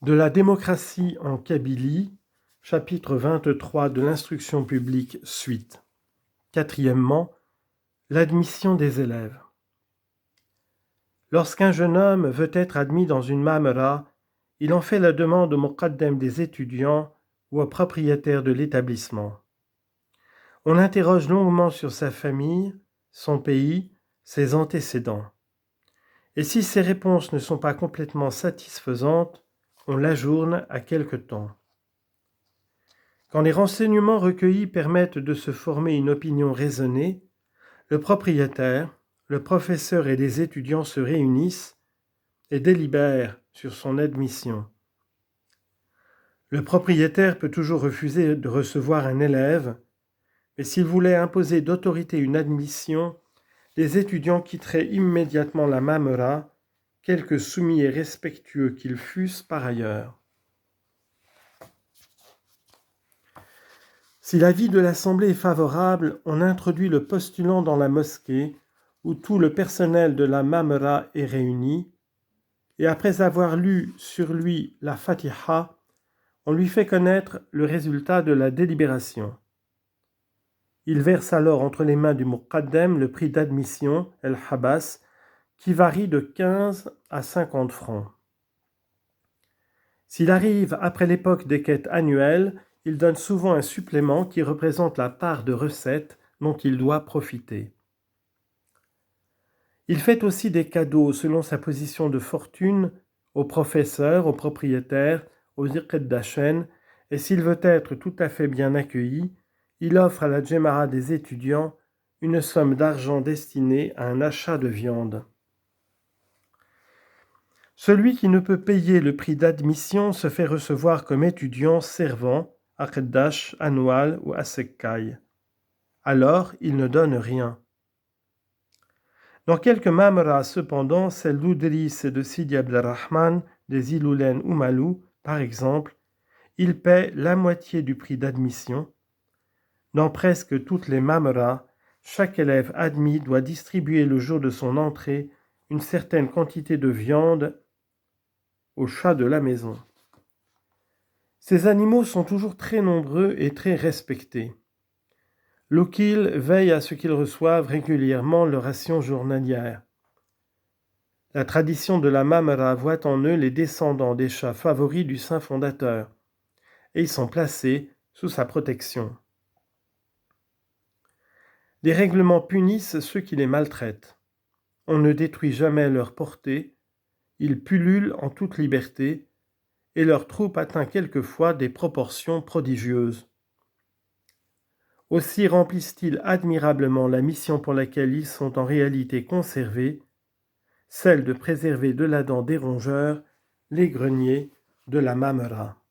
De la démocratie en Kabylie, chapitre 23 de l'instruction publique suite. Quatrièmement, l'admission des élèves. Lorsqu'un jeune homme veut être admis dans une mamera, il en fait la demande au muqaddam des étudiants ou au propriétaire de l'établissement. On l'interroge longuement sur sa famille, son pays, ses antécédents. Et si ces réponses ne sont pas complètement satisfaisantes, on l'ajourne à quelque temps. Quand les renseignements recueillis permettent de se former une opinion raisonnée, le propriétaire, le professeur et les étudiants se réunissent et délibèrent sur son admission. Le propriétaire peut toujours refuser de recevoir un élève, mais s'il voulait imposer d'autorité une admission, les étudiants quitteraient immédiatement la mamera, quelque soumis et respectueux qu'ils fussent par ailleurs. Si l'avis de l'Assemblée est favorable, on introduit le postulant dans la mosquée où tout le personnel de la mamera est réuni, et après avoir lu sur lui la Fatiha, on lui fait connaître le résultat de la délibération. Il verse alors entre les mains du muqaddam le prix d'admission, el-habas, qui varie de 15 à 50 francs. S'il arrive après l'époque des quêtes annuelles, il donne souvent un supplément qui représente la part de recettes dont il doit profiter. Il fait aussi des cadeaux selon sa position de fortune aux professeurs, aux propriétaires, aux iqeddashen, et s'il veut être tout à fait bien accueilli, il offre à la djemara des étudiants une somme d'argent destinée à un achat de viande. Celui qui ne peut payer le prix d'admission se fait recevoir comme étudiant servant, aqeddash, annual ou asekkai. Alors, il ne donne rien. Dans quelques mamras, cependant, celle d'Oudris et de Sidi Abdelrahman, des Iloulen ou Malou, par exemple, il paie la moitié du prix d'admission. Dans presque toutes les mamras, chaque élève admis doit distribuer le jour de son entrée une certaine quantité de viande aux chats de la maison. Ces animaux sont toujours très nombreux et très respectés. L'Okil veille à ce qu'ils reçoivent régulièrement leur ration journalière. La tradition de la mamera voit en eux les descendants des chats favoris du saint fondateur, et ils sont placés sous sa protection. Les règlements punissent ceux qui les maltraitent. On ne détruit jamais leur portée, ils pullulent en toute liberté, et leur troupe atteint quelquefois des proportions prodigieuses. Aussi remplissent-ils admirablement la mission pour laquelle ils sont en réalité conservés, celle de préserver de la dent des rongeurs les greniers de la mamera.